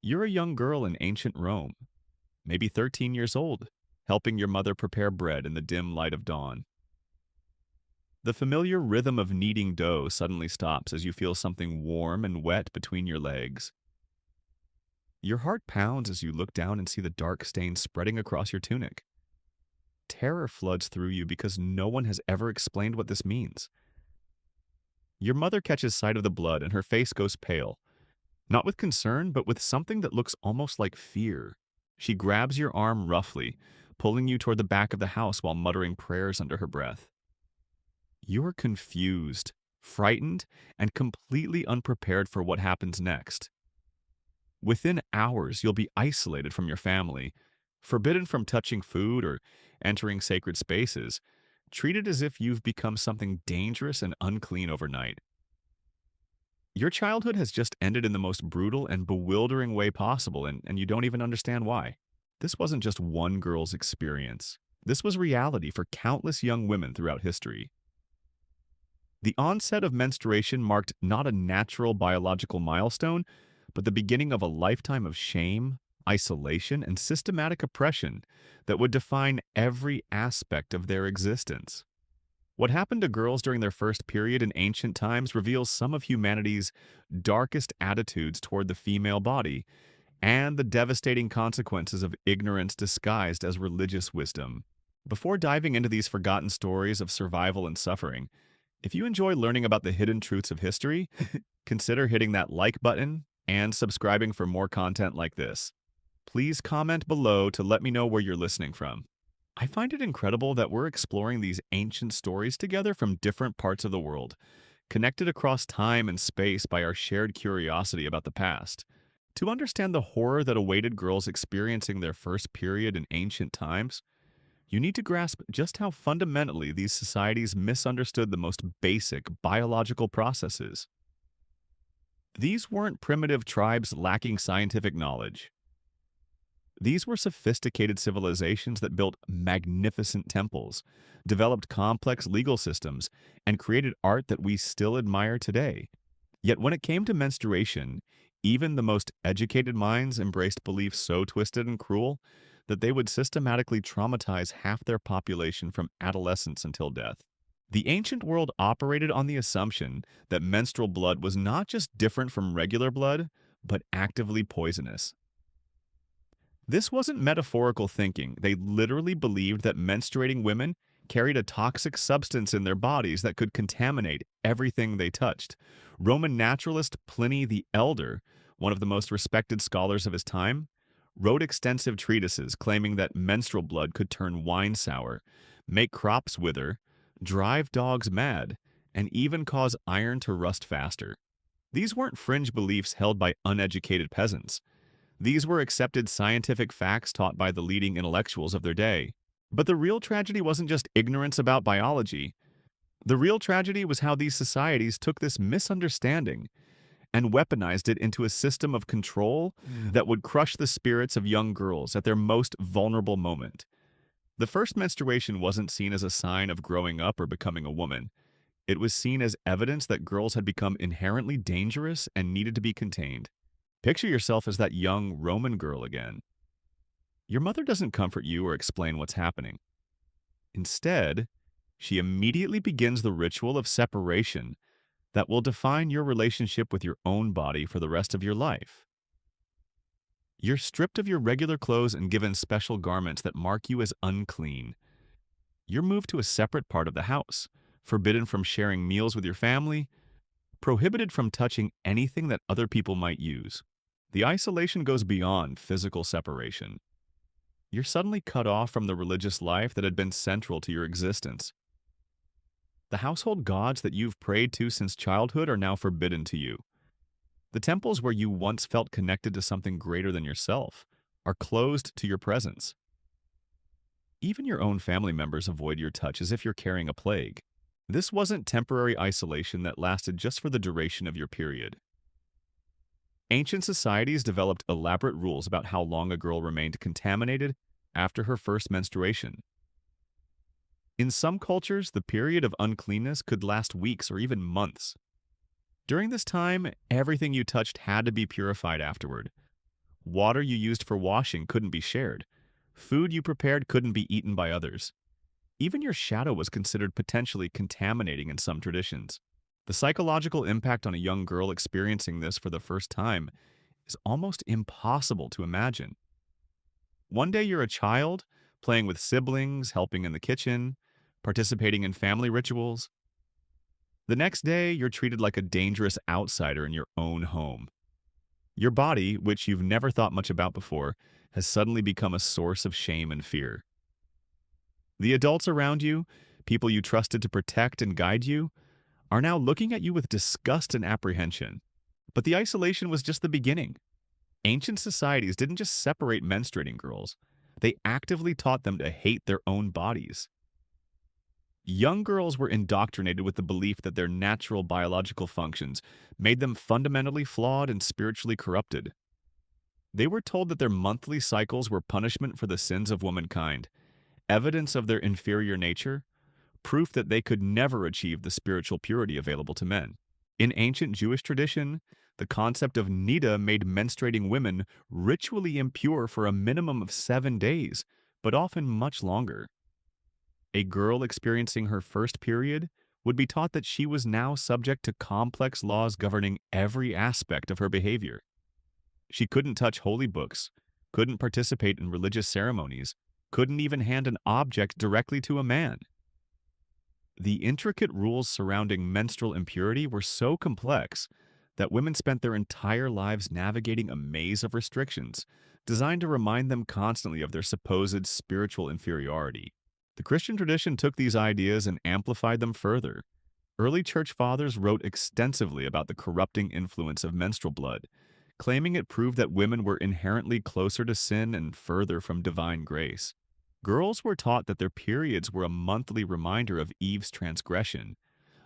You're a young girl in ancient Rome, maybe 13 years old, helping your mother prepare bread in the dim light of dawn. The familiar rhythm of kneading dough suddenly stops as you feel something warm and wet between your legs. Your heart pounds as you look down and see the dark stain spreading across your tunic. Terror floods through you because no one has ever explained what this means. Your mother catches sight of the blood and her face goes pale, not with concern, but with something that looks almost like fear. She grabs your arm roughly, pulling you toward the back of the house while muttering prayers under her breath. You're confused, frightened, and completely unprepared for what happens next. Within hours, you'll be isolated from your family, forbidden from touching food or entering sacred spaces, treated as if you've become something dangerous and unclean overnight. Your childhood has just ended in the most brutal and bewildering way possible, and you don't even understand why. This wasn't just one girl's experience. This was reality for countless young women throughout history. The onset of menstruation marked not a natural biological milestone, but the beginning of a lifetime of shame, isolation, and systematic oppression that would define every aspect of their existence. What happened to girls during their first period in ancient times reveals some of humanity's darkest attitudes toward the female body and the devastating consequences of ignorance disguised as religious wisdom. Before diving into these forgotten stories of survival and suffering, if you enjoy learning about the hidden truths of history, consider hitting that like button and subscribing for more content like this. Please comment below to let me know where you're listening from. I find it incredible that we're exploring these ancient stories together from different parts of the world, connected across time and space by our shared curiosity about the past. To understand the horror that awaited girls experiencing their first period in ancient times, you need to grasp just how fundamentally these societies misunderstood the most basic biological processes. These weren't primitive tribes lacking scientific knowledge. These were sophisticated civilizations that built magnificent temples, developed complex legal systems, and created art that we still admire today. Yet when it came to menstruation, even the most educated minds embraced beliefs so twisted and cruel that they would systematically traumatize half their population from adolescence until death. The ancient world operated on the assumption that menstrual blood was not just different from regular blood, but actively poisonous. This wasn't metaphorical thinking. They literally believed that menstruating women carried a toxic substance in their bodies that could contaminate everything they touched. Roman naturalist Pliny the Elder, one of the most respected scholars of his time, wrote extensive treatises claiming that menstrual blood could turn wine sour, make crops wither, drive dogs mad, and even cause iron to rust faster. These weren't fringe beliefs held by uneducated peasants. These were accepted scientific facts taught by the leading intellectuals of their day. But the real tragedy wasn't just ignorance about biology. The real tragedy was how these societies took this misunderstanding and weaponized it into a system of control that would crush the spirits of young girls at their most vulnerable moment. The first menstruation wasn't seen as a sign of growing up or becoming a woman. It was seen as evidence that girls had become inherently dangerous and needed to be contained. Picture yourself as that young Roman girl again. Your mother doesn't comfort you or explain what's happening. Instead, she immediately begins the ritual of separation that will define your relationship with your own body for the rest of your life. You're stripped of your regular clothes and given special garments that mark you as unclean. You're moved to a separate part of the house, forbidden from sharing meals with your family, prohibited from touching anything that other people might use. The isolation goes beyond physical separation. You're suddenly cut off from the religious life that had been central to your existence. The household gods that you've prayed to since childhood are now forbidden to you. The temples where you once felt connected to something greater than yourself are closed to your presence. Even your own family members avoid your touch as if you're carrying a plague. This wasn't temporary isolation that lasted just for the duration of your period. Ancient societies developed elaborate rules about how long a girl remained contaminated after her first menstruation. In some cultures, the period of uncleanness could last weeks or even months. During this time, everything you touched had to be purified afterward. Water you used for washing couldn't be shared. Food you prepared couldn't be eaten by others. Even your shadow was considered potentially contaminating in some traditions. The psychological impact on a young girl experiencing this for the first time is almost impossible to imagine. One day you're a child, playing with siblings, helping in the kitchen, participating in family rituals. The next day, you're treated like a dangerous outsider in your own home. Your body, which you've never thought much about before, has suddenly become a source of shame and fear. The adults around you, people you trusted to protect and guide you, are now looking at you with disgust and apprehension. But the isolation was just the beginning. Ancient societies didn't just separate menstruating girls, they actively taught them to hate their own bodies. Young girls were indoctrinated with the belief that their natural biological functions made them fundamentally flawed and spiritually corrupted. They were told that their monthly cycles were punishment for the sins of womankind, evidence of their inferior nature, proof that they could never achieve the spiritual purity available to men. In ancient Jewish tradition, the concept of nida made menstruating women ritually impure for a minimum of 7 days, but often much longer. A girl experiencing her first period would be taught that she was now subject to complex laws governing every aspect of her behavior. She couldn't touch holy books, couldn't participate in religious ceremonies, couldn't even hand an object directly to a man. The intricate rules surrounding menstrual impurity were so complex that women spent their entire lives navigating a maze of restrictions designed to remind them constantly of their supposed spiritual inferiority. The Christian tradition took these ideas and amplified them further. Early church fathers wrote extensively about the corrupting influence of menstrual blood, claiming it proved that women were inherently closer to sin and further from divine grace. Girls were taught that their periods were a monthly reminder of Eve's transgression,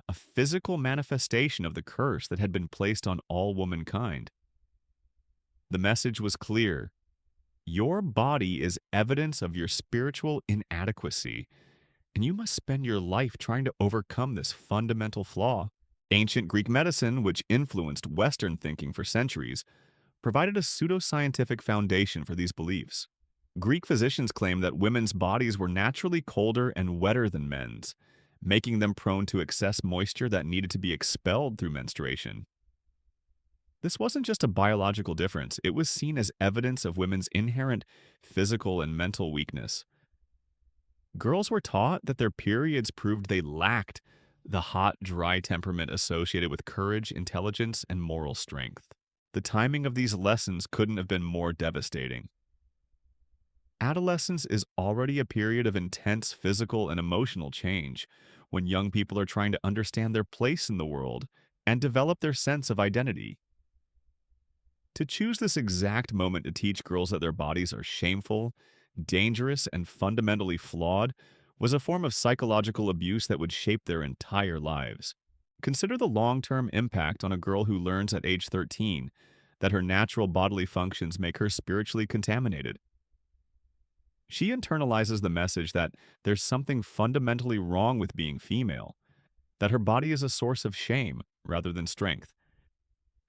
a physical manifestation of the curse that had been placed on all womankind. The message was clear. Your body is evidence of your spiritual inadequacy, and you must spend your life trying to overcome this fundamental flaw. Ancient Greek medicine, which influenced Western thinking for centuries, provided a pseudoscientific foundation for these beliefs. Greek physicians claimed that women's bodies were naturally colder and wetter than men's, making them prone to excess moisture that needed to be expelled through menstruation. This wasn't just a biological difference, it was seen as evidence of women's inherent physical and mental weakness. Girls were taught that their periods proved they lacked the hot, dry temperament associated with courage, intelligence, and moral strength. The timing of these lessons couldn't have been more devastating. Adolescence is already a period of intense physical and emotional change, when young people are trying to understand their place in the world and develop their sense of identity. To choose this exact moment to teach girls that their bodies are shameful, dangerous, and fundamentally flawed was a form of psychological abuse that would shape their entire lives. Consider the long-term impact on a girl who learns at age 13 that her natural bodily functions make her spiritually contaminated. She internalizes the message that there's something fundamentally wrong with being female, that her body is a source of shame rather than strength.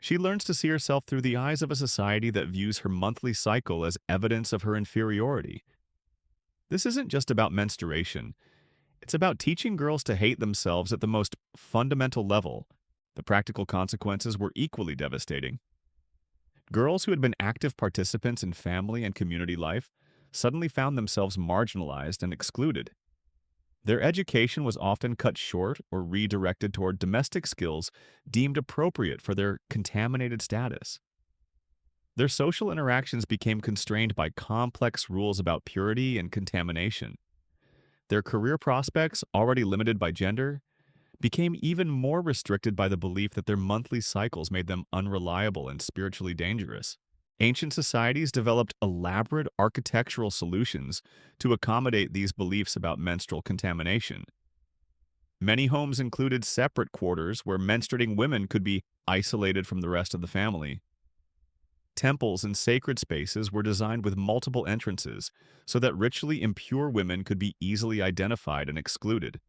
She learns to see herself through the eyes of a society that views her monthly cycle as evidence of her inferiority. This isn't just about menstruation. It's about teaching girls to hate themselves at the most fundamental level. The practical consequences were equally devastating. Girls who had been active participants in family and community life suddenly found themselves marginalized and excluded. Their education was often cut short or redirected toward domestic skills deemed appropriate for their contaminated status. Their social interactions became constrained by complex rules about purity and contamination. Their career prospects, already limited by gender, became even more restricted by the belief that their monthly cycles made them unreliable and spiritually dangerous. Ancient societies developed elaborate architectural solutions to accommodate these beliefs about menstrual contamination. Many homes included separate quarters where menstruating women could be isolated from the rest of the family. Temples and sacred spaces were designed with multiple entrances so that ritually impure women could be easily identified and excluded.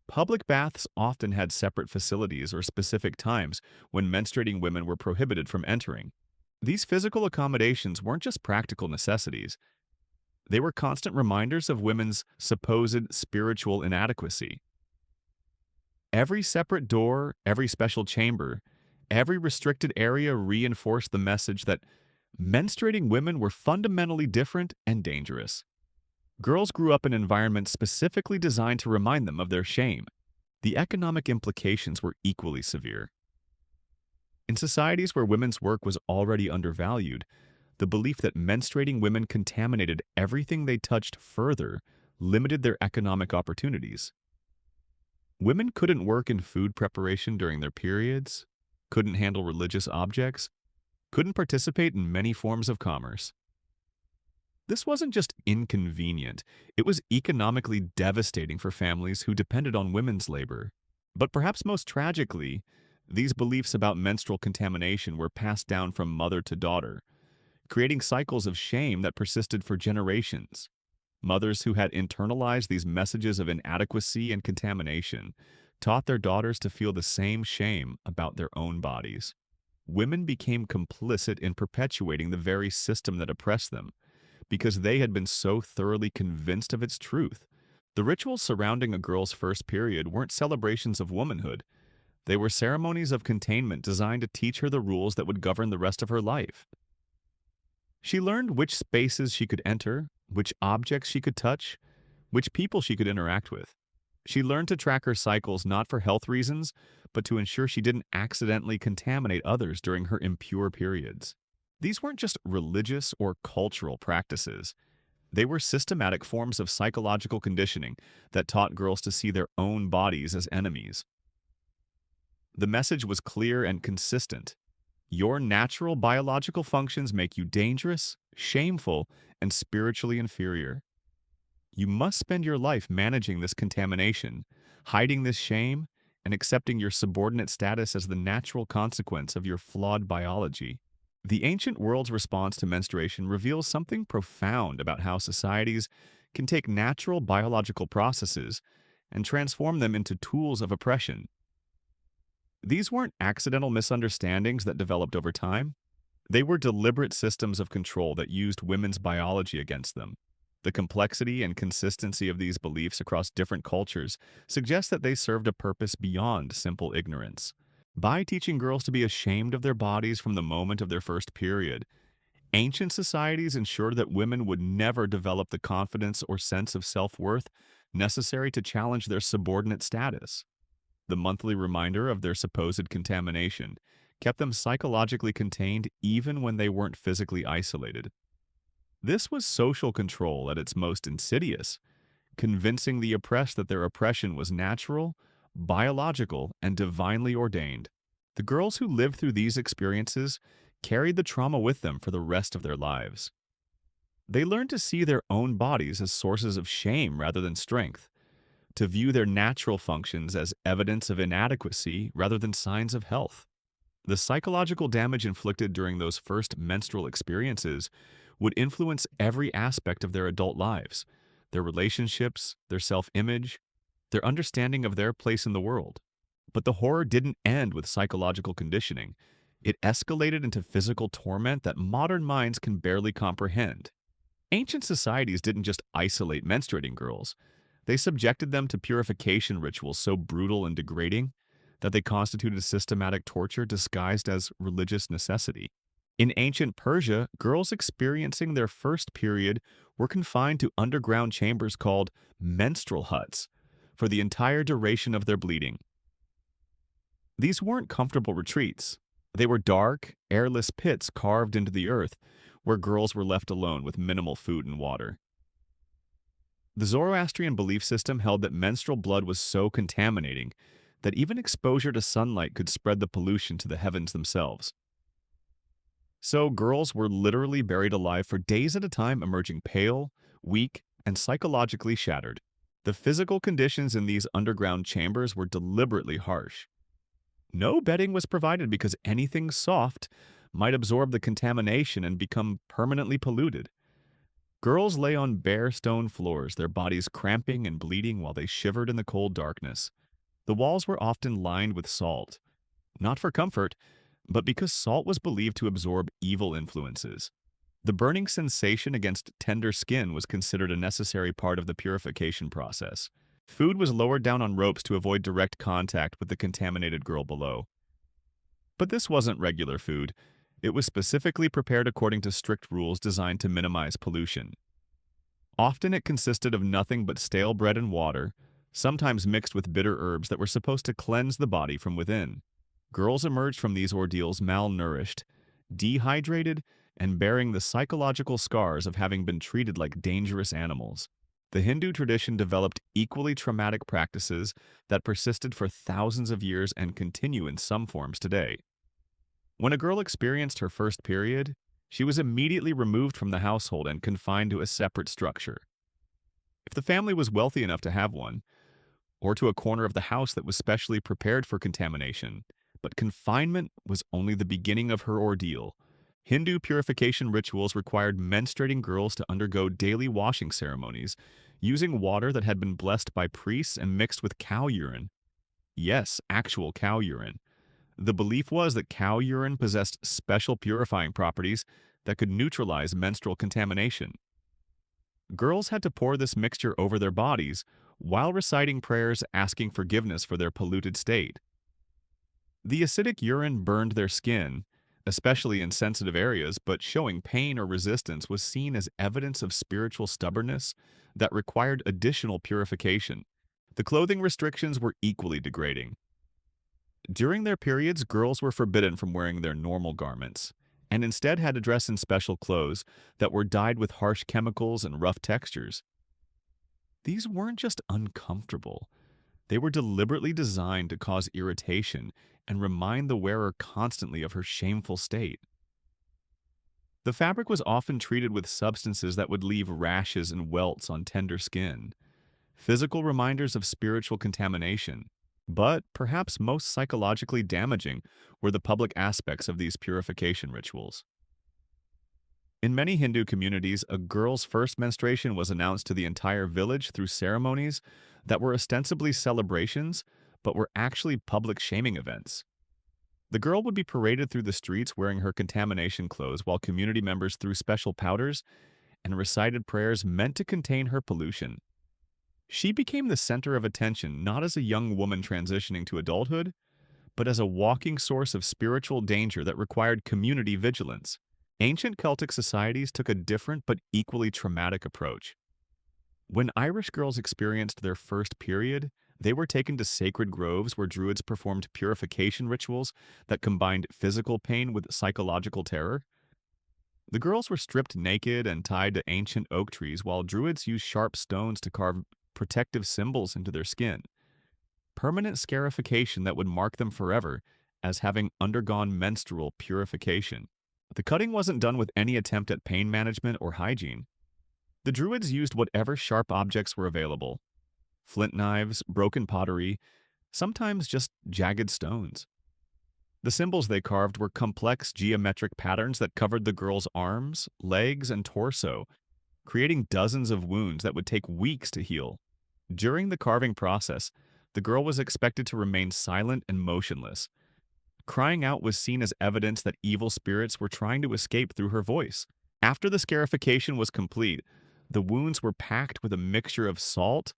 Public baths often had separate facilities or specific times when menstruating women were prohibited from entering. These physical accommodations weren't just practical necessities, they were constant reminders of women's supposed spiritual inadequacy. Every separate door, every special chamber, every restricted area reinforced the message that menstruating women were fundamentally different and dangerous. Girls grew up in environments specifically designed to remind them of their shame. The economic implications were equally severe. In societies where women's work was already undervalued, the belief that menstruating women contaminated everything they touched further limited their economic opportunities. Women couldn't work in food preparation during their periods, couldn't handle religious objects, couldn't participate in many forms of commerce. This wasn't just inconvenient, it was economically devastating for families who depended on women's labor. But perhaps most tragically, these beliefs about menstrual contamination were passed down from mother to daughter, creating cycles of shame that persisted for generations. Mothers who had internalized these messages of inadequacy and contamination taught their daughters to feel the same shame about their own bodies. Women became complicit in perpetuating the very system that oppressed them, because they had been so thoroughly convinced of its truth. The rituals surrounding a girl's first period weren't celebrations of womanhood. They were ceremonies of containment designed to teach her the rules that would govern the rest of her life. She learned which spaces she could enter, which objects she could touch, which people she could interact with. She learned to track her cycles not for health reasons, but to ensure she didn't accidentally contaminate others during her impure periods. These weren't just religious or cultural practices. They were systematic forms of psychological conditioning that taught girls to see their own bodies as enemies. The message was clear and consistent. Your natural biological functions make you dangerous, shameful, and spiritually inferior. You must spend your life managing this contamination, hiding this shame, and accepting your subordinate status as the natural consequence of your flawed biology. The ancient world's response to menstruation reveals something profound about how societies can take natural biological processes and transform them into tools of oppression. These weren't accidental misunderstandings that developed over time. They were deliberate systems of control that used women's biology against them. The complexity and consistency of these beliefs across different cultures suggests that they served a purpose beyond simple ignorance. By teaching girls to be ashamed of their bodies from the moment of their first period, ancient societies ensured that women would never develop the confidence or sense of self-worth necessary to challenge their subordinate status. The monthly reminder of their supposed contamination kept them psychologically contained even when they weren't physically isolated. This was social control at its most insidious, convincing the oppressed that their oppression was natural, biological, and divinely ordained. The girls who lived through these experiences carried the trauma with them for the rest of their lives. They learned to see their own bodies as sources of shame rather than strength, to view their natural functions as evidence of inadequacy rather than signs of health. The psychological damage inflicted during those first menstrual experiences would influence every aspect of their adult lives, their relationships, their self-image, their understanding of their place in the world. But the horror didn't end with psychological conditioning. It escalated into physical torment that modern minds can barely comprehend. Ancient societies didn't just isolate menstruating girls. They subjected them to purification rituals so brutal and degrading that they constituted systematic torture disguised as religious necessity. In ancient Persia, girls experiencing their first period were confined to underground chambers called menstrual huts for the entire duration of their bleeding. These weren't comfortable retreats. They were dark, airless pits carved into the earth where girls were left alone with minimal food and water. The Zoroastrian belief system held that menstrual blood was so contaminating that even exposure to sunlight could spread the pollution to the heavens themselves. So girls were literally buried alive for days at a time, emerging pale, weak, and psychologically shattered. The physical conditions in these underground chambers were deliberately harsh. No bedding was provided because anything soft might absorb the contamination and become permanently polluted. Girls lay on bare stone floors, their bodies cramping and bleeding while they shivered in the cold darkness. The walls were often lined with salt, not for comfort, but because salt was believed to absorb evil influences. The burning sensation against tender skin was considered a necessary part of the purification process. Food was lowered down on ropes to avoid direct contact with the contaminated girl below. But this wasn't regular food. It was specifically prepared according to strict rules designed to minimize pollution. Often it consisted of nothing but stale bread and water, sometimes mixed with bitter herbs that were supposed to cleanse the body from within. Girls emerged from these ordeals malnourished, dehydrated, and bearing the psychological scars of having been treated like dangerous animals. The Hindu tradition developed equally traumatic practices that persisted for thousands of years and continue in some forms today. When a girl experienced her first period, she was immediately removed from the household and confined to a separate structure. If the family was wealthy enough to have one, or to a corner of the house that was specially prepared for contamination, but confinement was only the beginning of her ordeal. Hindu purification rituals required menstruating girls to undergo daily washing ceremonies, using water that had been blessed by priests and mixed with cow urine. Yes, actual cow urine. The belief was that cow urine possessed special purifying properties that could neutralize menstrual contamination. Girls had to pour this mixture over their bodies while reciting prayers asking forgiveness for their polluted state. The acidic urine burned their skin, especially in sensitive areas, but showing pain or resistance was seen as evidence of spiritual stubbornness that required additional purification. The clothing restrictions were equally degrading. During their periods, girls were forbidden from wearing their normal garments, and instead had to dress in special clothes that were dyed with harsh chemicals and rough textures. These weren't just uncomfortable. They were deliberately designed to cause irritation and remind the wearer constantly of her shameful state. The fabric was often treated with substances that would leave rashes and welts on tender skin, physical reminders of spiritual contamination. But perhaps most psychologically damaging were the public aspects of these purification rituals. In many Hindu communities, a girl's first menstruation was announced to the entire village through ceremonies that were ostensibly celebrations, but were actually public shaming events. The girl would be paraded through the streets wearing her contamination clothes while community members threw special powders and recited prayers meant to contain her pollution. She became the center of attention not as a young woman transitioning to adulthood, but as a walking source of spiritual danger that required community vigilance. Ancient Celtic societies took a different but equally traumatic approach. When Irish girls experienced their first period, they were taken to sacred groves where druids performed purification rituals that combined physical pain with psychological terror. The girls were stripped naked and tied to ancient oak trees while druids used sharp stones to carve protective symbols into their skin. Permanent scarification that would mark them forever as having undergone menstrual purification. The cutting wasn't done with any attempt at pain management or hygiene. The druids used whatever sharp objects were available: flint knives, broken pottery, sometimes just jagged stones. The symbols they carved were complex geometric patterns that covered the girl's arms, legs, and torso, creating dozens of wounds that would take weeks to heal. During the carving process, the girl was expected to remain silent and motionless. Crying out was seen as evidence that evil spirits were trying to escape through her voice. After the scarification was complete, the wounds were packed with a mixture of salt,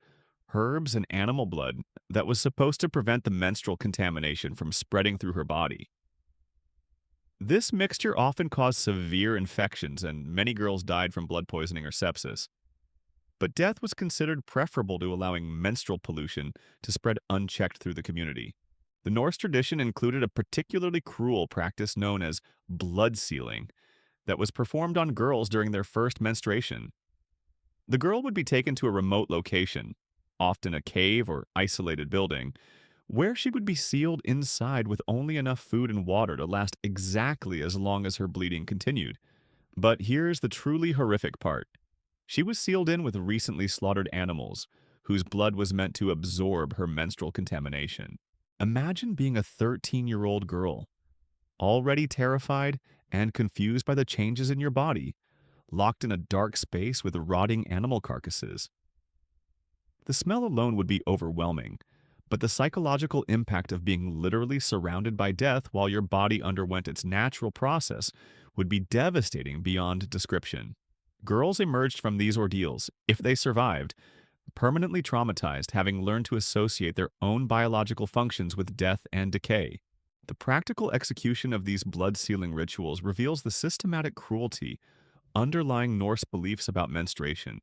herbs, and animal blood that was supposed to prevent the menstrual contamination from spreading through her body. This mixture often caused severe infections, and many girls died from blood poisoning or sepsis. But death was considered preferable to allowing menstrual pollution to spread unchecked through the community. The Norse tradition included a particularly cruel practice known as blood sealing that was performed on girls during their first menstruation. The girl would be taken to a remote location, often a cave or isolated building, where she would be sealed inside with only enough food and water to last exactly as long as her bleeding continued. But here's the truly horrific part. She was sealed in with recently slaughtered animals, whose blood was meant to absorb her menstrual contamination. Imagine being a 13-year-old girl, already terrified and confused by the changes in your body, locked in a dark space with rotting animal carcasses. The smell alone would be overwhelming, But the psychological impact of being literally surrounded by death while your body underwent its natural process would be devastating beyond description. Girls emerged from these ordeals, if they survived, permanently traumatized, having learned to associate their own biological functions with death and decay. The practical execution of these blood-sealing rituals reveals the systematic cruelty underlying Norse beliefs about menstruation.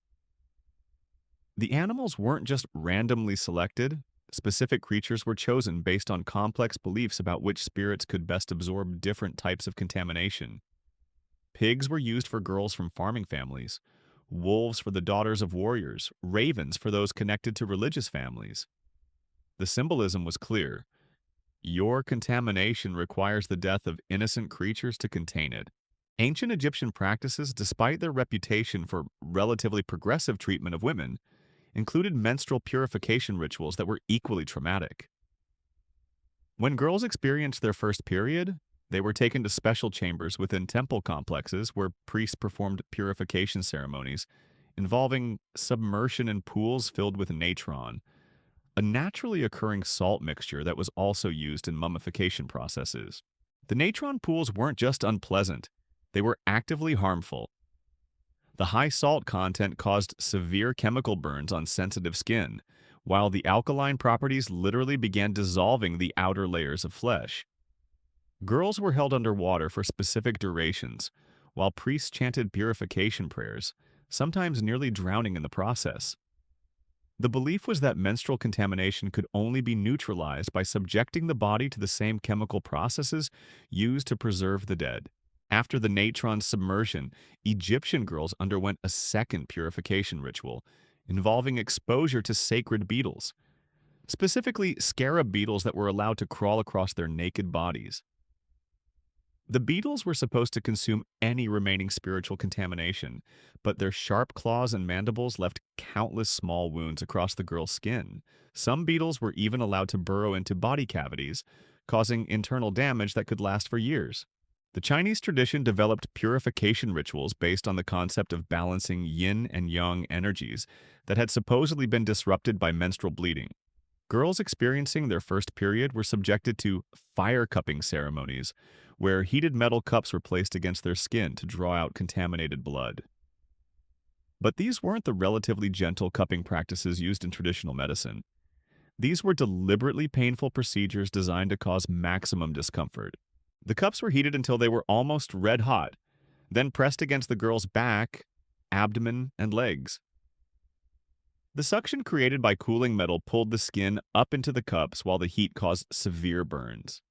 The animals weren't just randomly selected, specific creatures were chosen based on complex beliefs about which spirits could best absorb different types of contamination. Pigs were used for girls from farming families, wolves for the daughters of warriors, ravens for those connected to religious families. The symbolism was clear. Your contamination requires the death of innocent creatures to contain it. Ancient Egyptian practices, despite their reputation for relatively progressive treatment of women, included menstrual purification rituals that were equally traumatic. When girls experienced their first period, they were taken to special chambers within temple complexes where priests performed purification ceremonies involving submersion in pools filled with natron, a naturally occurring salt mixture that was also used in mummification processes. The natron pools weren't just unpleasant, they were actively harmful. The high salt content caused severe chemical burns on sensitive skin, while the alkaline properties literally began dissolving the outer layers of flesh. Girls were held underwater for specific durations, while priests chanted purification prayers, sometimes nearly drowning in the process. The belief was that menstrual contamination could only be neutralized by subjecting the body to the same chemical processes used to preserve the dead. After the natron submersion, Egyptian girls underwent a second purification ritual, involving exposure to sacred beetles, specifically scarab beetles that were allowed to crawl across their naked bodies. The beetles were supposed to consume any remaining spiritual contamination, but their sharp claws and mandibles left countless small wounds across the girl's skin. Some beetles were even allowed to burrow into body cavities, causing internal damage that could last for years. The Chinese tradition developed purification rituals based on the concept of balancing yin and yang energies that had supposedly been disrupted by menstrual bleeding. Girls experiencing their first period were subjected to fire cupping ceremonies, where heated metal cups were placed against their skin to draw out contaminated blood. But these weren't the relatively gentle cupping practices used in traditional medicine. These were deliberately painful procedures designed to cause maximum discomfort. The cups were heated until they were almost red hot, then pressed against the girl's back, abdomen, and legs. The suction created by cooling metal pulled the skin up into the cups while the heat caused severe burns.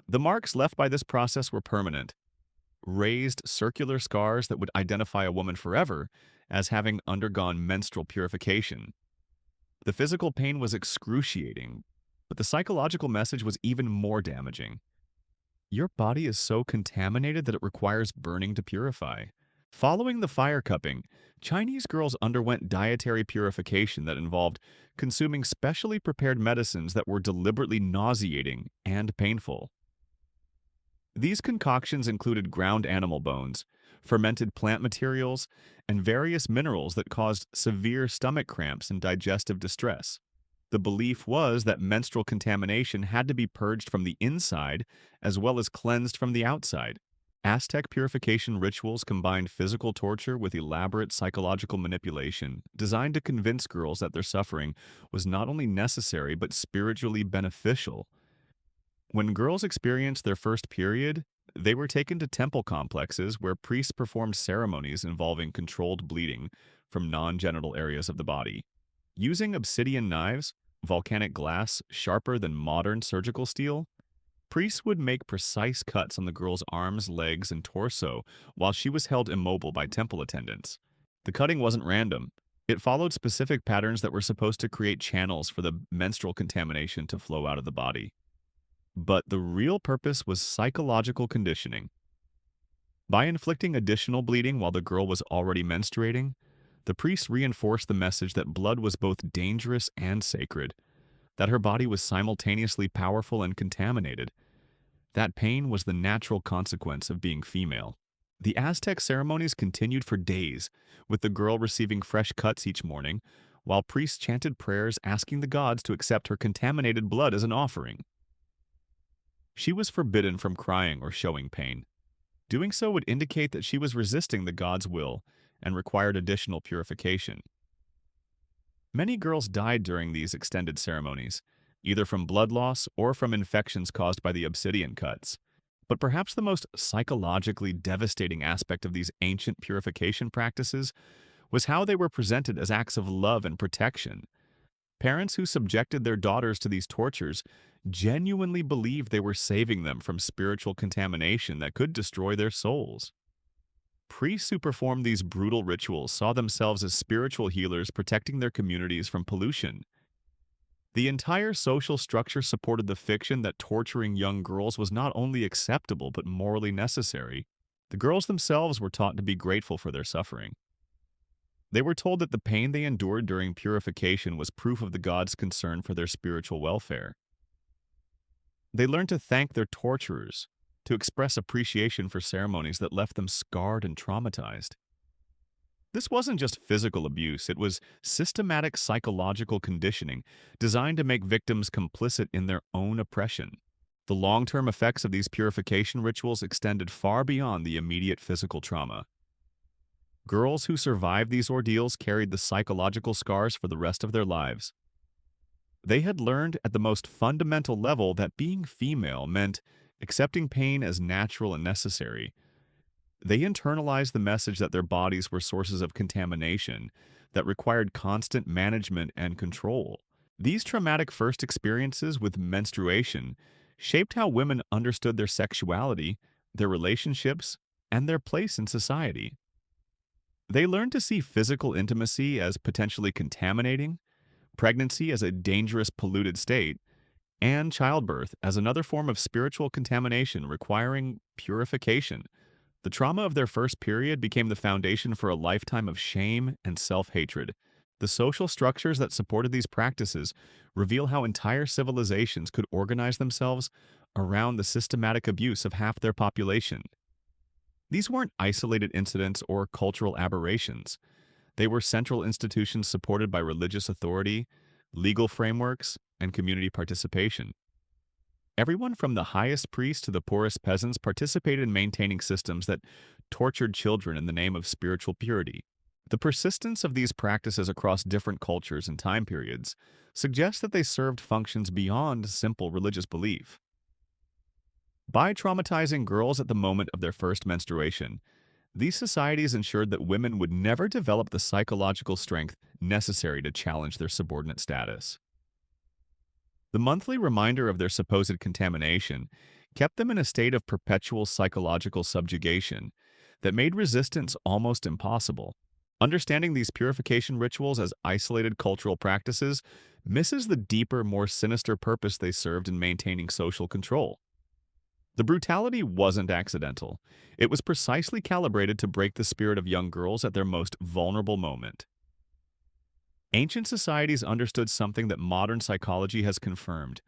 The marks left by this process were permanent, raised circular scars that would identify a woman forever as having undergone menstrual purification. The physical pain was excruciating, but the psychological message was even more damaging. Your body is so contaminated that it requires burning to purify. Following the fire cupping, Chinese girls underwent dietary purification that involved consuming specially prepared medicines that were deliberately nauseating and painful. These concoctions included ground animal bones, fermented plant materials, and various minerals that caused severe stomach cramps and digestive distress. The belief was that menstrual contamination had to be purged from the inside as well as cleansed from the outside. Aztec purification rituals combined physical torture with elaborate psychological manipulation, designed to convince girls that their suffering was not only necessary but spiritually beneficial. When girls experienced their first period, they were taken to temple complexes where priests performed ceremonies involving controlled bleeding from non-genital areas of the body. Using obsidian knives, volcanic glass sharper than modern surgical steel, priests would make precise cuts on the girl's arms, legs, and torso while she was held immobile by temple attendants. The cutting wasn't random. It followed specific patterns that were supposed to create channels for the menstrual contamination to flow out of the body. But the real purpose was psychological conditioning. By inflicting additional bleeding while the girl was already menstruating, the priests reinforced the message that blood was both dangerous and sacred, that her body was simultaneously powerful and contaminated. That pain was the natural consequence of being female. The Aztec ceremonies continued for days, with the girl receiving fresh cuts each morning, while priests chanted prayers asking the gods to accept her contaminated blood as an offering. She was forbidden from crying or showing pain. Doing so would indicate that she was resisting the god's will and required additional purification. Many girls died during these extended ceremonies, either from blood loss or from infections caused by the obsidian cuts. But perhaps the most psychologically devastating aspect of these ancient purification practices was how they were presented as acts of love and protection. Parents who subjected their daughters to these tortures genuinely believed they were saving them from spiritual contamination that could destroy their souls. Priests who performed these brutal rituals saw themselves as spiritual healers protecting their communities from pollution. The entire social structure supported the fiction that torturing young girls was not only acceptable but morally necessary. The girls themselves were taught to be grateful for their suffering. They were told that the pain they endured during purification was proof of the gods' concern for their spiritual welfare. They learned to thank their torturers, to express appreciation for ceremonies that left them scarred and traumatized. This wasn't just physical abuse, it was systematic psychological conditioning designed to make victims complicit in their own oppression. The long-term effects of these purification rituals extended far beyond the immediate physical trauma. Girls who survived these ordeals carried the psychological scars for the rest of their lives. They had learned at the most fundamental level that being female meant accepting pain as natural and necessary. They internalized the message that their bodies were sources of contamination that required constant management and control. These traumatic first experiences with menstruation shaped how women understood their sexuality, their relationships, and their place in society. They learned to see physical intimacy as potentially contaminating, pregnancy as a dangerous polluted state, and childbirth as another form of spiritual contamination requiring purification. The trauma of their first period became the foundation for a lifetime of shame and self-hatred. The social structures that supported these practices reveal how entire civilizations could organize themselves around the systematic abuse of half their population. These weren't isolated incidents or cultural aberrations. They were central institutions supported by religious authority, legal frameworks, and community participation. Everyone from the highest priests to the poorest peasants participated in maintaining systems that tortured children in the name of spiritual purity. The persistence of these practices across different cultures and time periods suggests that they served functions beyond simple religious belief. By traumatizing girls at the moment of their first menstruation, these societies ensured that women would never develop the psychological strength necessary to challenge their subordinate status. The monthly reminder of their supposed contamination kept them in a state of perpetual psychological subjugation that made resistance almost impossible. Understanding these purification rituals as isolated cultural practices misses the deeper, more sinister purpose they served in maintaining social control. The brutality wasn't accidental. It was precisely calibrated to break the spirit of young girls at their most vulnerable moment. Ancient societies understood something that modern psychology has confirmed.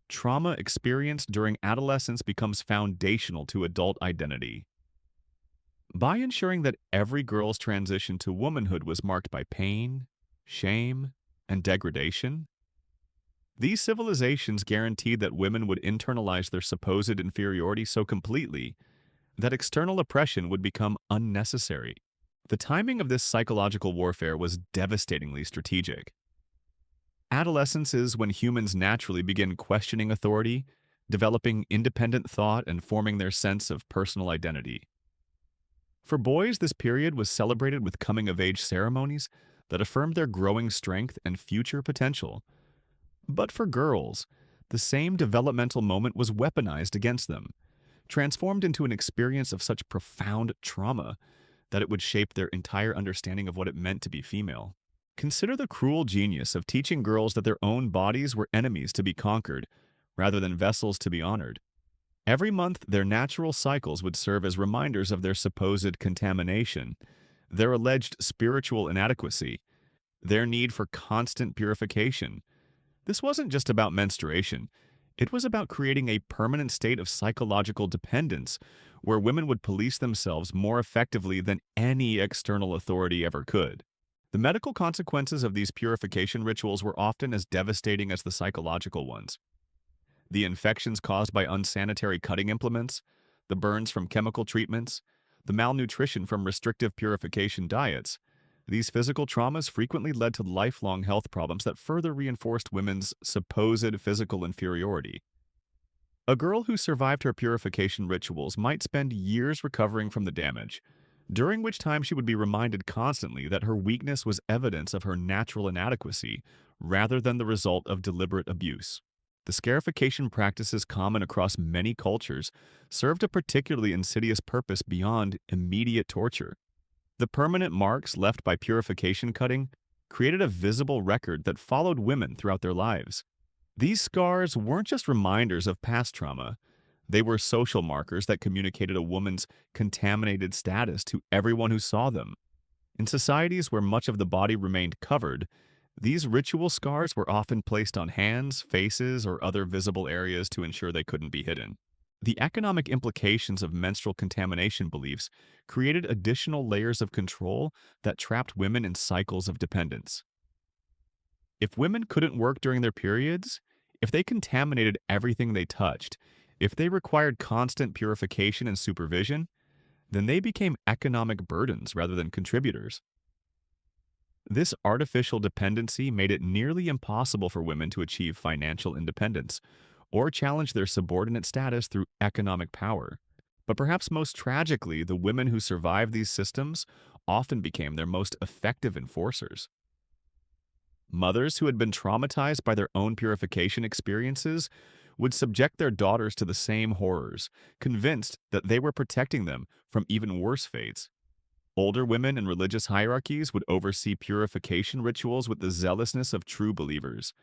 Trauma experienced during adolescence becomes foundational to adult identity. By ensuring that every girl's transition to womanhood was marked by pain, shame, and degradation, these civilizations guaranteed that women would internalize their supposed inferiority so completely that external oppression would become unnecessary. The timing of this psychological warfare was devastatingly strategic. Adolescence is when humans naturally begin questioning authority, developing independent thought, and forming their sense of personal identity. For boys, this period was celebrated with coming-of-age ceremonies that affirmed their growing strength and future potential. But for girls, the same developmental moment was weaponized against them, transformed into an experience of such profound trauma that it would shape their entire understanding of what it meant to be female. Consider the cruel genius of teaching girls that their own bodies were enemies to be conquered, rather than vessels to be honored. Every month, their natural cycles would serve as reminders of their supposed contamination, their alleged spiritual inadequacy, their need for constant purification. This wasn't just about menstruation. It was about creating a permanent state of psychological dependence where women would police themselves more effectively than any external authority ever could. The medical consequences of these purification rituals were often as devastating as the psychological ones. The infections caused by unsanitary cutting implements, the burns from chemical treatments, the malnutrition from restrictive purification diets, these physical traumas frequently led to lifelong health problems that further reinforced women's supposed physical inferiority. A girl who survived her purification rituals might spend years recovering from the damage, during which time she would be reminded constantly that her weakness was evidence of her natural inadequacy rather than the result of deliberate abuse. The scarification practices common across many cultures served a particularly insidious purpose beyond immediate torture. The permanent marks left by purification cutting created a visible record that followed women throughout their lives. These scars weren't just reminders of past trauma, they were social markers that communicated a woman's contaminated status to everyone who saw them. In societies where much of the body remained covered, these ritual scars were often placed on hands, faces, or other visible areas to ensure they couldn't be hidden. The economic implications of menstrual contamination beliefs created additional layers of control that trapped women in cycles of dependence. If women couldn't work during their periods, if they contaminated everything they touched, if they required constant purification and supervision, then they became economic burdens rather than contributors. This artificial dependency made it nearly impossible for women to achieve financial independence or challenge their subordinate status through economic power. But perhaps most tragically, the women who survived these systems often became their most effective enforcers. Mothers who had been traumatized by their own purification experiences would subject their daughters to the same horrors, convinced that they were protecting them from even worse fates. Older women in religious hierarchies would oversee purification rituals with the zealousness of true believers,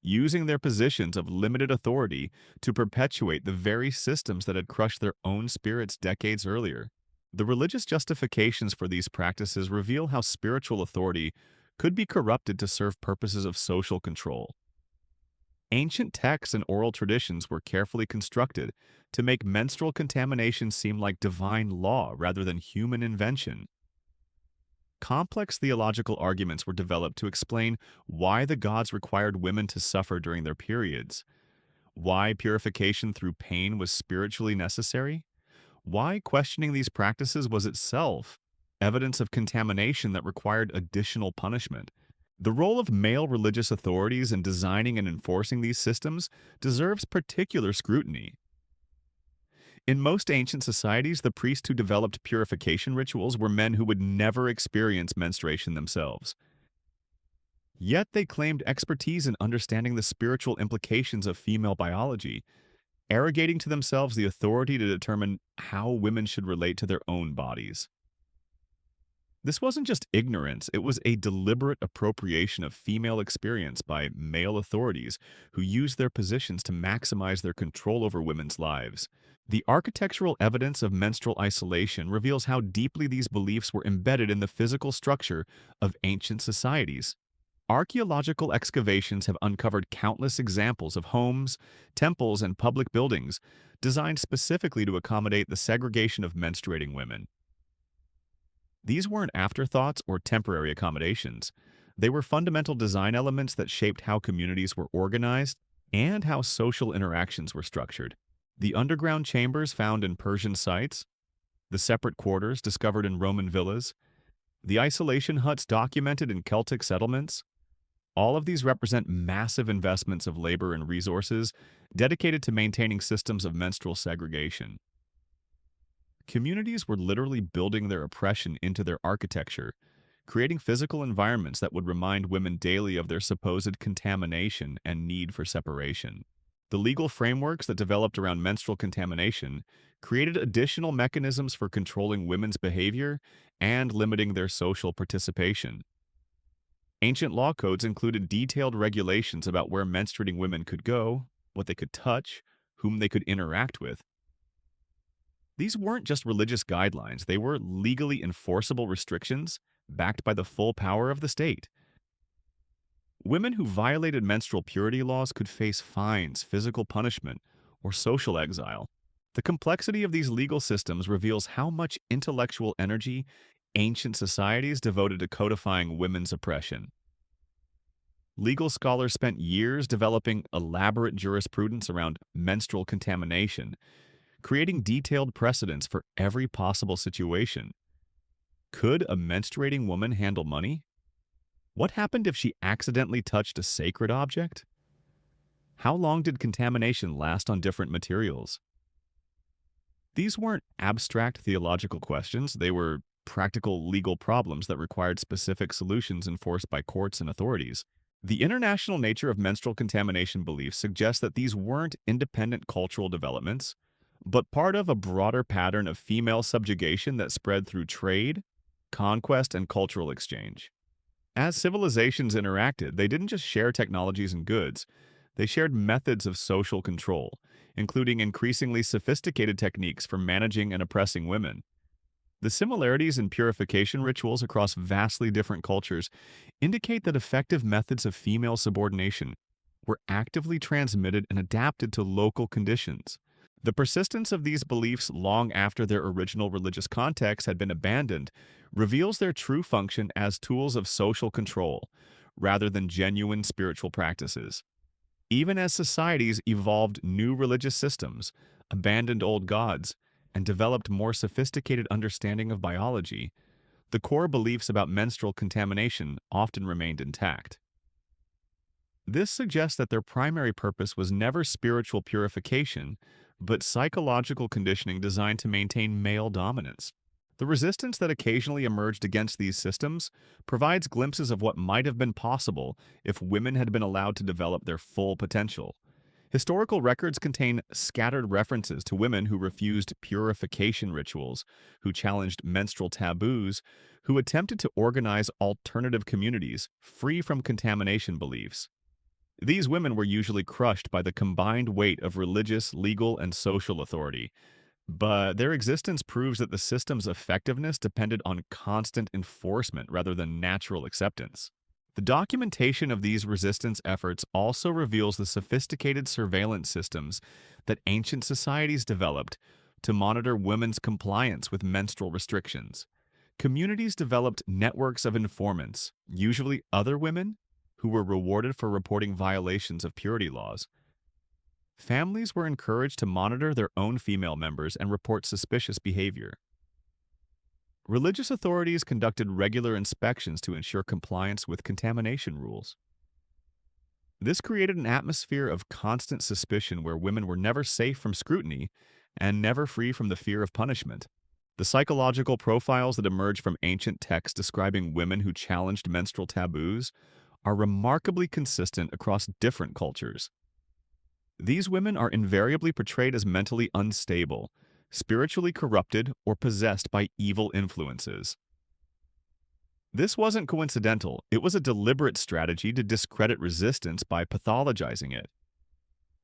using their positions of limited authority to perpetuate the very systems that had crushed their own spirits decades earlier. The religious justifications for these practices reveal how spiritual authority could be corrupted to serve purposes of social control. Ancient texts and oral traditions were carefully constructed to make menstrual contamination seem like divine law rather than human invention. Complex theological arguments were developed to explain why the gods required women to suffer during their periods, why purification through pain was spiritually necessary, why questioning these practices was itself evidence of contamination that required additional punishment. The role of male religious authorities in designing and enforcing these systems deserves particular scrutiny. In most ancient societies, the priests who developed purification rituals were men who would never experience menstruation themselves. Yet they claimed expertise in understanding the spiritual implications of female biology, arrogating to themselves the authority to determine how women should relate to their own bodies. This wasn't just ignorance, it was a deliberate appropriation of female experience by male authorities who used their positions to maximize their control over women's lives. The architectural evidence of menstrual isolation reveals how deeply these beliefs were embedded in the physical structure of ancient societies. Archaeological excavations have uncovered countless examples of homes, temples, and public buildings designed specifically to accommodate the segregation of menstruating women. These weren't afterthoughts or temporary accommodations. They were fundamental design elements that shaped how communities were organized and how social interactions were structured. The underground chambers found in Persian sites, the separate quarters discovered in Roman villas, the isolation huts documented in Celtic settlements, all of these represent massive investments of labor and resources dedicated to maintaining systems of menstrual segregation. Communities were literally building their oppression into their architecture, creating physical environments that would remind women daily of their supposed contamination and need for separation. The legal frameworks that developed around menstrual contamination created additional mechanisms for controlling women's behavior and limiting their social participation. Ancient law codes included detailed regulations about where menstruating women could go, what they could touch, whom they could interact with. These weren't just religious guidelines, they were legally enforceable restrictions backed by the full power of the state. Women who violated menstrual purity laws could face fines, physical punishment, or social exile. The complexity of these legal systems reveals how much intellectual energy ancient societies devoted to codifying women's oppression. Legal scholars spent years developing elaborate jurisprudence around menstrual contamination, creating detailed precedents for every possible situation. Could a menstruating woman handle money? What happened if she accidentally touched a sacred object? How long did contamination last on different materials? These weren't abstract theological questions, they were practical legal problems that required specific solutions enforced by courts and authorities. The international nature of menstrual contamination beliefs suggests that these weren't independent cultural developments, but part of a broader pattern of female subjugation that spread through trade, conquest, and cultural exchange. As civilizations interacted, they didn't just share technologies and goods, they shared methods of social control, including increasingly sophisticated techniques for managing and oppressing women. The similarities in purification rituals across vastly different cultures indicate that effective methods of female subordination were actively transmitted and adapted to local conditions. The persistence of these beliefs long after their original religious context had been abandoned reveals their true function as tools of social control rather than genuine spiritual practices. Even as societies evolved new religious systems, abandoned old gods, and developed more sophisticated understanding of biology, the core beliefs about menstrual contamination often remained intact. This suggests that their primary purpose was never spiritual purification, but psychological conditioning designed to maintain male dominance. The resistance that occasionally emerged against these systems provides glimpses of what might have been possible if women had been allowed to develop their full potential. Historical records contain scattered references to women who refused purification rituals, who challenged menstrual taboos, who attempted to organize alternative communities free from contamination beliefs. These women were usually crushed by the combined weight of religious, legal, and social authority, but their existence proves that the system's effectiveness depended on constant enforcement rather than natural acceptance. The documentation of these resistance efforts also reveals the sophisticated surveillance systems that ancient societies developed to monitor women's compliance with menstrual restrictions. Communities developed networks of informants, usually other women, who were rewarded for reporting violations of purity laws. Families were encouraged to monitor their own female members and report suspicious behavior. Religious authorities conducted regular inspections to ensure compliance with contamination rules. This created an atmosphere of constant suspicion where women were never safe from scrutiny and never free from the fear of punishment. The psychological profiles that emerge from ancient texts describing women who challenged menstrual taboos are remarkably consistent across different cultures. These women are invariably portrayed as mentally unstable, spiritually corrupted, or possessed by evil influences. This wasn't coincidental, it was a deliberate strategy to discredit resistance by pathologizing it.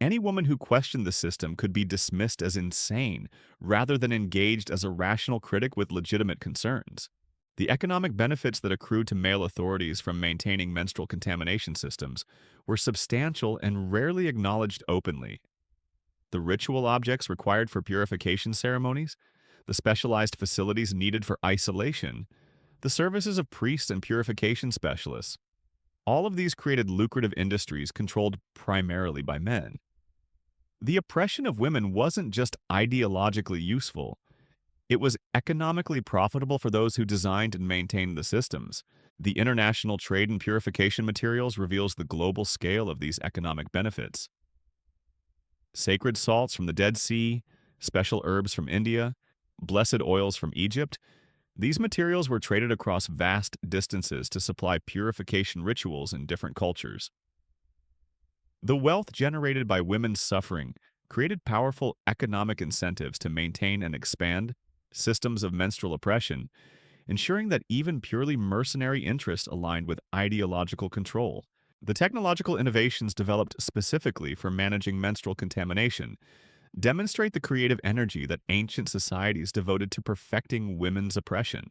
Any woman who questioned the system could be dismissed as insane, rather than engaged as a rational critic with legitimate concerns. The economic benefits that accrued to male authorities from maintaining menstrual contamination systems were substantial and rarely acknowledged openly. The ritual objects required for purification ceremonies, the specialized facilities needed for isolation, the services of priests and purification specialists, all of these created lucrative industries controlled primarily by men. The oppression of women wasn't just ideologically useful, it was economically profitable for those who designed and maintained the systems. The international trade in purification materials reveals the global scale of these economic benefits. Sacred salts from the Dead Sea, special herbs from India, blessed oils from Egypt, these materials were traded across vast distances to supply purification rituals in different cultures. The wealth generated by women's suffering created powerful economic incentives to maintain and expand systems of menstrual oppression, ensuring that even purely mercenary interests aligned with ideological control. The technological innovations developed specifically for managing menstrual contamination demonstrate the creative energy that ancient societies devoted to perfecting women's oppression.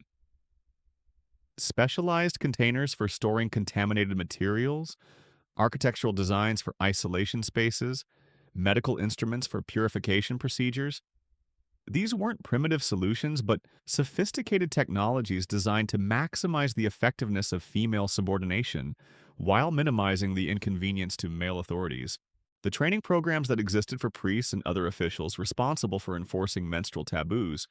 Specialized containers for storing contaminated materials, architectural designs for isolation spaces, medical instruments for purification procedures, These weren't primitive solutions, but sophisticated technologies designed to maximize the effectiveness of female subordination while minimizing the inconvenience to male authorities. The training programs that existed for priests and other officials responsible for enforcing menstrual taboos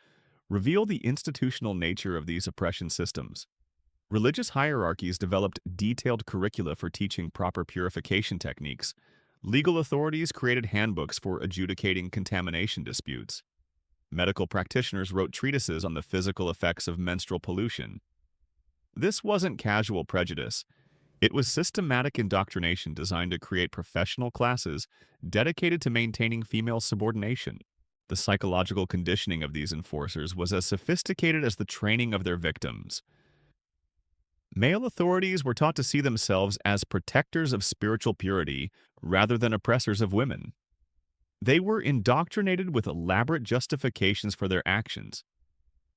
reveal the institutional nature of these oppression systems. Religious hierarchies developed detailed curricula for teaching proper purification techniques. Legal authorities created handbooks for adjudicating contamination disputes. Medical practitioners wrote treatises on the physical effects of menstrual pollution. This wasn't casual prejudice. It was systematic indoctrination designed to create professional classes dedicated to maintaining female subordination. The psychological conditioning of these enforcers was as sophisticated as the training of their victims. Male authorities were taught to see themselves as protectors of spiritual purity rather than oppressors of women. They were indoctrinated with elaborate justifications for their actions,